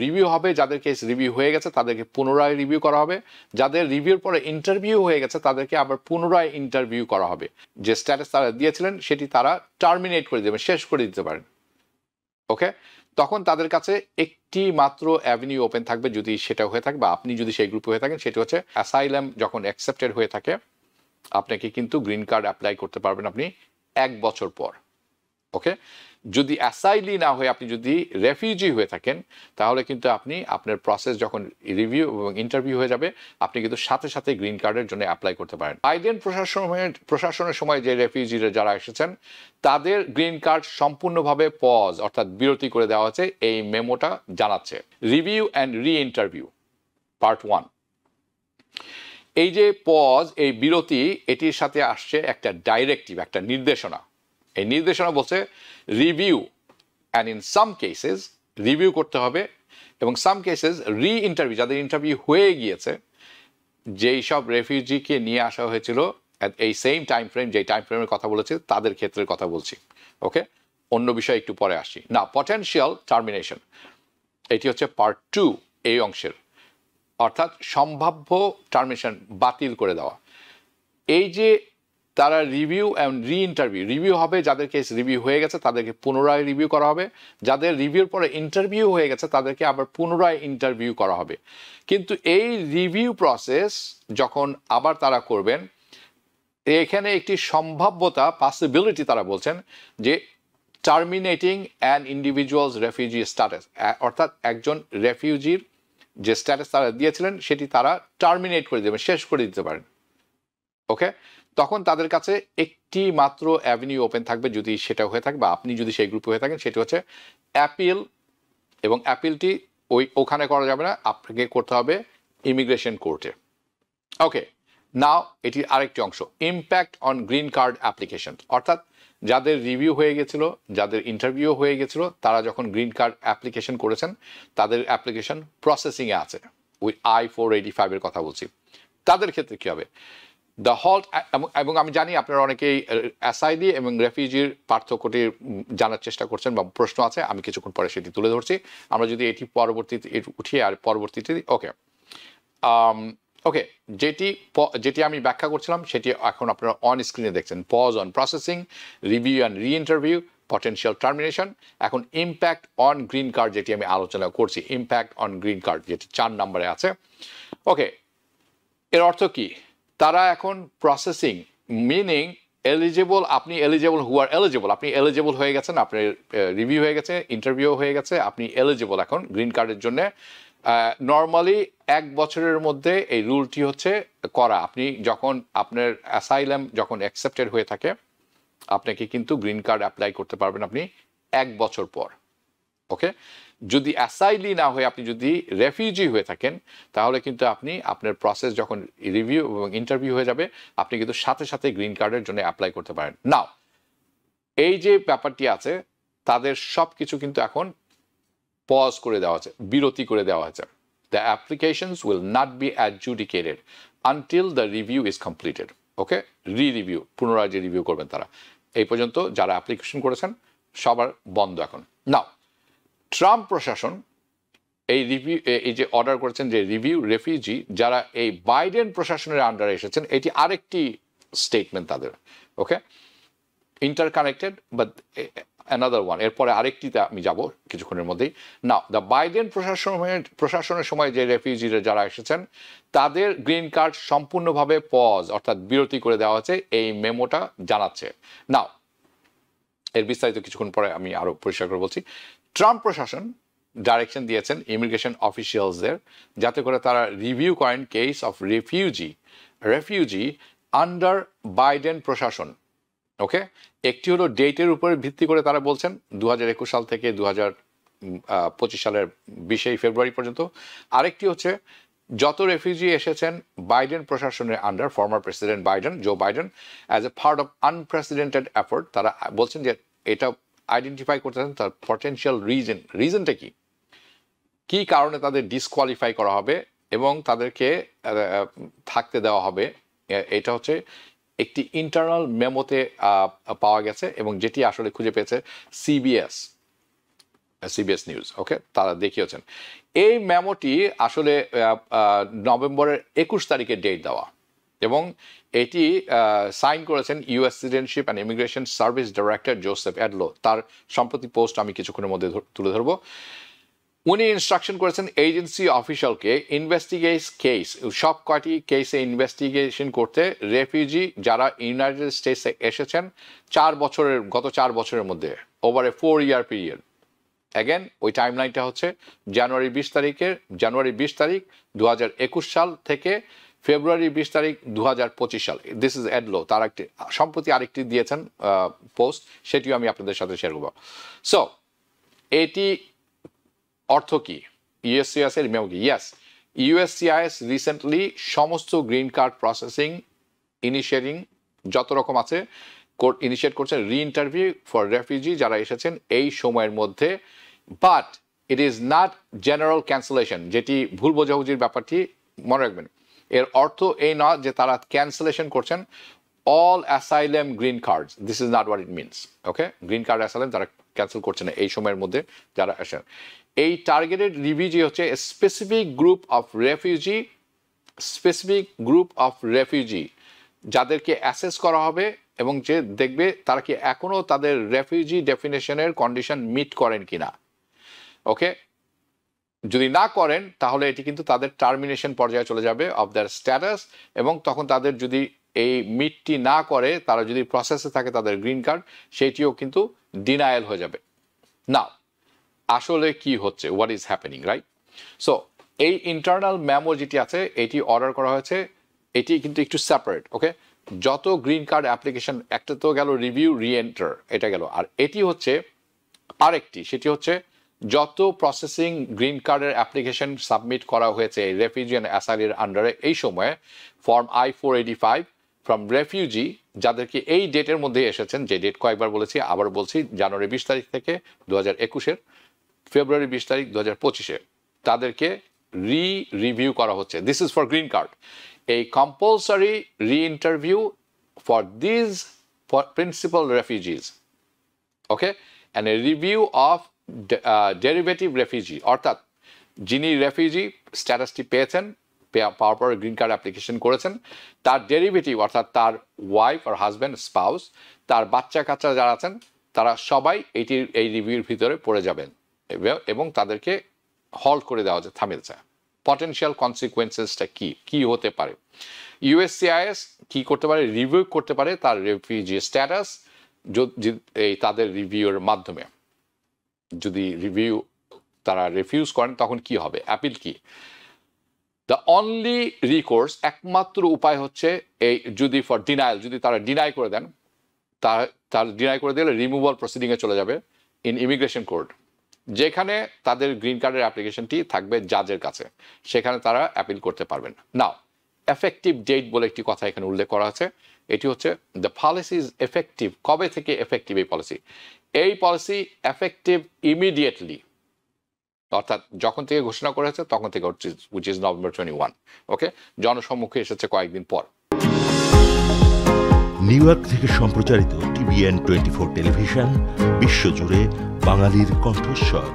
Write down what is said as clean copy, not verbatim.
Review হবে, যাদের case review হয়ে গেছে তাদেরকে পুনরায় রিভিউ করা হবে, যাদের রিভিউর পরে ইন্টারভিউ হয়ে গেছে তাদেরকে আবার পুনরায় ইন্টারভিউ করা হবে। যে স্ট্যাটাস তারা দিয়েছিলেন সেটি তারা টার্মিনেট করে দেবেন, শেষ করে দিতে পারেন। ওকে, তখন তাদের কাছে একটি মাত্র অ্যাভিনিউ ওপেন থাকবে, যদি সেটা হয়ে থাকে বা আপনি যদি সেই গ্রুপে হয়ে থাকেন, সেটি হচ্ছে অ্যাসাইলাম যখন অ্যাকসেপ্টেড হয়ে থাকে আপনাকে কিন্তু গ্রিন কার্ড অ্যাপ্লাই করতে পারবেন আপনি 1 বছর পর। ওকে, যদি অ্যাসাইলি না হয়ে আপনি যদি রেফিউজি হয়ে থাকেন তাহলে কিন্তু আপনি আপনার প্রসেস যখন রিভিউ এবং ইন্টারভিউ হয়ে যাবে আপনি কিন্তু সাথে সাথে গ্রিন কার্ডের জন্য অ্যাপ্লাই করতে পারেন। বাইডেন প্রশাসনের সময় যে রেফিউজিরা যারা এসেছেন তাদের গ্রিন কার্ড সম্পূর্ণভাবে পজ অর্থাৎ বিরতি করে দেওয়া হয়েছে, এই মেমোটা জানাচ্ছে। রিভিউ অ্যান্ড রি ইন্টারভিউ পার্ট 1। এই যে পজ, এই বিরতি, এটির সাথে আসছে একটা ডাইরেক্টিভ, একটা নির্দেশনা। এই নির্দেশনা বলছে review and in some cases review করতে হবে এবং সাম কেসেস রি ইন্টারভিউ, যাদের ইন্টারভিউ হয়ে গিয়েছে, যেই সব রেফিউজিকে নিয়ে আসা হয়েছিল এই সেম টাইম ফ্রেম, যেই টাইম ফ্রেমের কথা বলেছে তাদের ক্ষেত্রের কথা বলছি। ওকে, অন্য বিষয় একটু পরে আসছি। না, পটেনশিয়াল টার্মিনেশন, এটি হচ্ছে পার্ট 2 এই অংশের, অর্থাৎ সম্ভাব্য টার্মিনেশন, বাতিল করে দেওয়া। এই যে তারা রিভিউ অ্যান্ড রি ইন্টারভিউ, রিভিউ হবে, যাদের কেস রিভিউ হয়ে গেছে তাদেরকে পুনরায় রিভিউ করা হবে, যাদের রিভিউর পরে ইন্টারভিউ হয়ে গেছে তাদেরকে আবার পুনরায় ইন্টারভিউ করা হবে। কিন্তু এই রিভিউ প্রসেস যখন আবার তারা করবেন, এখানে একটি সম্ভাব্যতা, পসিবিলিটি তারা বলছেন যে terminating an individuals refugee status, অর্থাৎ একজন রেফিউজির যে স্ট্যাটাস তারা দিয়েছিলেন সেটি তারা টার্মিনেট করে দেবেন, শেষ করে দিতে পারেন। ওকে, তখন তাদের কাছে একটি মাত্র অ্যাভিনিউ ওপেন থাকবে, যদি সেটা হয়ে থাকে বা আপনি যদি সেই গ্রুপে হয়ে থাকেন, সেটি হচ্ছে অ্যাপিল। এবং অ্যাপিলটি ওখানে করা যাবে না, আপনাকে করতে হবে ইমিগ্রেশন কোর্টে। ওকে, নাও এটির আরেকটি অংশ, impact on green card application, অর্থাৎ যাদের রিভিউ হয়ে গেছিল, যাদের ইন্টারভিউ হয়ে গেছিল, তারা যখন গ্রিন কার্ড অ্যাপ্লিকেশন করেছেন তাদের অ্যাপ্লিকেশন প্রসেসিংয়ে আছে, উইথ I-485 এর কথা বলছি, তাদের ক্ষেত্রে কী হবে? দ্য হল্ট, এবং আমি জানি আপনারা অনেকেই অ্যাসাইলি এবং রেফিউজির পার্থক্যটি জানার চেষ্টা করছেন বা প্রশ্ন আছে, আমি কিছুক্ষণ পরে সেটি তুলে ধরছি। আমরা যদি এটি পরবর্তীতে উঠিয়ে আর পরবর্তীতে ওকে ওকে যেটি আমি ব্যাখ্যা করছিলাম সেটি এখন আপনারা অন স্ক্রিনে দেখছেন। Pause on processing, review and reinterview, potential termination. এখন ইম্প্যাক্ট অন গ্রিন কার্ড যেটি আমি আলোচনা করছি, ইম্প্যাক্ট অন গ্রিন কার্ড যেটি 4 নম্বরে আছে। ওকে, এর অর্থ কি? তারা এখন প্রসেসিং, মিনিং এলিজেবল, আপনি এলিজেবল, হু আর এলিজেবল, আপনি এলিজেবল হয়ে গেছেন, আপনার রিভিউ হয়ে গেছে, ইন্টারভিউ হয়ে গেছে, আপনি এলিজেবল এখন গ্রিন কার্ডের জন্য। নর্মালি 1 বছরের মধ্যে এই রুলটি হচ্ছে করা। আপনি যখন আপনার অ্যাসাইলাম যখন অ্যাকসেপ্টেড হয়ে থাকে আপনাকে কিন্তু গ্রিন কার্ড অ্যাপ্লাই করতে পারবেন আপনি 1 বছর পর। ওকে, যদি অ্যাসাইলি না হয়ে আপনি যদি রেফিউজি হয়ে থাকেন তাহলে কিন্তু আপনি আপনার প্রসেস যখন রিভিউ এবং ইন্টারভিউ হয়ে যাবে আপনি কিন্তু সাথে সাথে গ্রিন কার্ডের জন্য অ্যাপ্লাই করতে পারেন। নাও এই যে ব্যাপারটি আছে তাদের সব কিছু কিন্তু এখন পজ করে দেওয়া হয়েছে, বিরতি করে দেওয়া হয়েছে। The applications will not be adjudicated until the review is completed. Okay, review, পুনরায় যে রিভিউ করবেন তারা, এই পর্যন্ত যারা অ্যাপ্লিকেশন করেছেন সবার বন্ধ এখন। নাও ট্রাম্প প্রশাসন এই যে অর্ডার করেছেন যে রিভিউ রেফিউজি যারা এই বাইডেন প্রশাসনের আন্ডারে এসেছেন, এটি আরেকটি স্টেটমেন্ট তাদের। ওকে, ইন্টারকানেক্টেড বাট অ্যানাদার ওয়ান, এরপরে আরেকটিতে আমি যাব কিছুক্ষণের মধ্যেই। নাও দ্য বাইডেন প্রশাসনের সময় যে রেফিউজিরা যারা এসেছেন তাদের গ্রিন কার্ড সম্পূর্ণভাবে পজ অর্থাৎ বিরতি করে দেওয়া হয়েছে, এই মেমোটা জানাচ্ছে। নাও এর বিস্তারিত কিছুক্ষণ পরে আমি আরো পরিষ্কার করে বলছি। ট্রাম্প প্রশাসন ডাইরেকশন দিয়েছেন ইমিগ্রেশন অফিসিয়ালসদের যাতে করে তারা রিভিউ করেন case of refugee under Biden প্রশাসন। ওকে, একটি হলো ডেটের উপরে ভিত্তি করে তারা বলছেন 2021 সাল থেকে 2025 সালের 20 ফেব্রুয়ারি পর্যন্ত। আরেকটি হচ্ছে যত রেফিউজি এসেছেন বাইডেন প্রশাসনের under, former president Biden, Joe Biden, as a part of unprecedented effort, তারা বলছেন যে এটা আইডেন্টিফাই করতেছেন তার পটেনশিয়াল রিজনটা কি কারণে তাদের ডিসকোয়ালিফাই করা হবে এবং তাদেরকে থাকতে দেওয়া হবে। এটা হচ্ছে একটি ইন্টারনাল মেমোতে পাওয়া গেছে এবং যেটি আসলে খুঁজে পেয়েছে সিবিএস। সিবিএস নিউজ, ওকে, তারা দেখিয়েছেন। এই মেমোটি আসলে নভেম্বরের 21 তারিখে ডেট দেওয়া, এবং এটি সাইন করেছেন US citizenship and immigration service director Joseph Edlow. তার সম্প্রতি পোস্ট আমি কিছুক্ষণের মধ্যে তুলে ধরবো। উনি ইনস্ট্রাকশন করেছেন এজেন্সি অফিসিয়ালকে ইনভেস্টিগেট কেস, সব কয়টি কেসে ইনভেস্টিগেশন করতে রেফিউজি যারা ইউনাইটেড স্টেটসে এসেছেন গত 4 বছরের মধ্যে, over a 4 year period. Again ওই টাইমলাইনটা হচ্ছে জানুয়ারি 20 তারিখ 2021 সাল থেকে ফেব্রুয়ারি 20 তারিখ 2025 সাল। দিস ইজ এডলো, তার একটি সম্প্রতি আরেকটি দিয়েছেন পোস্ট, সেটিও আমি আপনাদের সাথে শেয়ার করব। সো এটি অর্থ কি? ইউএসসিআইএস এর মেমো কি? ইয়েস, ইউএসসিআইএস রিসেন্টলি সমস্ত গ্রিন কার্ড প্রসেসিং ইনিশিয়েটিং যত রকম আছে ইনিশিয়েট করছেন রি ইন্টারভিউ ফর রেফিউজি যারা এসেছেন এই সময়ের মধ্যে। But it is not general cancellation, যেটি ভুল বোঝাবুঝির ব্যাপারটি মনে রাখবেন। এর অর্থ এই নয় যে তারা ক্যান্সেলেশন করছেন all asylum green cards, this is not what it means, okay. Green card asylum তারা ক্যান্সেল করছে না এই সময়ের মধ্যে যারা আসেন। এই টার্গেটেড রিফিউজি হচ্ছে স্পেসিফিক গ্রুপ অফ রেফিউজি যাদেরকে অ্যাসেস করা হবে, এবং যে দেখবে তারা কি এখনো তাদের রেফিউজি ডেফিনেশনের কন্ডিশন মিট করেন কিনা, ওকে। যদি না করেন তাহলে এটি কিন্তু তাদের টার্মিনেশন পর্যায়ে চলে যাবে অফ দ্যার স্ট্যাটাস, এবং তখন তাদের যদি এই মিটটি না করে, তারা যদি প্রসেসে থাকে তাদের গ্রিন কার্ড, সেটিও কিন্তু ডিনায়াল হয়ে যাবে। না, আসলে কি হচ্ছে, what is happening, right? So এই ইন্টারনাল মেমো যেটি আছে এটি অর্ডার করা হয়েছে, এটি কিন্তু একটু সেপারেট, ওকে। যত গ্রিন কার্ড অ্যাপ্লিকেশন, একটা তো গেল রিভিউ রিএন্টার, এটা গেল, আর এটি হচ্ছে আরেকটি, সেটি হচ্ছে যত প্রসেসিং গ্রিন কার্ডের অ্যাপ্লিকেশন সাবমিট করা হয়েছে রেফিউজি অ্যান্ড অ্যাসাইলের আন্ডারে এই সময়ে, ফর্ম I-485 ফ্রম রেফিউজি যাদেরকে এই ডেটের মধ্যে এসেছেন, যে ডেট কয়েকবার বলেছি, আবার বলছি, জানুয়ারি 20 তারিখ থেকে 2021-এর ফেব্রুয়ারি 20 তারিখ 2025-এ, তাদেরকে রিভিউ করা হচ্ছে। This is for green card, a compulsory re-interview for these principal refugees, okay, and a review of derivative refugee, অর্থাৎ যিনি রেফিউজি স্ট্যাটাসটি পেয়েছেন, পাওয়ার পর গ্রিন কার্ড অ্যাপ্লিকেশন করেছেন, তার ডেরিভেটিভ অর্থাৎ তার ওয়াইফ আর হাজব্যান্ড স্পাউস, তার বাচ্চা কাচ্চা যারা আছেন তারা সবাই এই রিভিউর ভিতরে পড়ে যাবেন, এবং তাদেরকে হল্ট করে দেওয়া হচ্ছে, থামিয়ে দেওয়া। পটেনশিয়াল কনসিকুয়েন্সেসটা কি হতে পারে? ইউএসসিআইএস কি করতে পারে? রিভিউ করতে পারে তার রেফিউজি স্ট্যাটাস এই তাদের রিভিউর মাধ্যমে। যদি তারা রিফিউজ করেন তখন কি হবে? অ্যাপিল কি? দ্য অনলি রিকোর্স, একমাত্র উপায় হচ্ছে এই যদি ফর ডিনায়াল, যদি তারা ডিনাই করে দেন, তার ডিনাই করে দিলে রিমুভাল প্রসিডিংয়ে চলে যাবে ইন ইমিগ্রেশন কোর্ট, যেখানে তাদের গ্রিন কার্ডের অ্যাপ্লিকেশনটি থাকবে জাজের কাছে, সেখানে তারা অ্যাপিল করতে পারবেন। নাও এফেক্টিভ ডেট বলে একটি কথা এখানে উল্লেখ করা আছে, এটি হচ্ছে দ্য পলিসি ইজ এফেক্টিভ। কবে থেকে এফেক্টিভ এই পলিসি? এই পলিসি এফেক্টিভ ইমিডিয়েটলি, অর্থাৎ যখন থেকে ঘোষণা করা হয়েছে তখন থেকে, উইচ ইজ নভেম্বর 21, ওকে। জনসম্মুখে এসেছে কয়েকদিন পর। নিউ ইয়র্ক থেকে সম্প্রচারিত TVN 24 টেলিভিশন, বিশ্বজুড়ে বাঙালির কণ্ঠস্বর।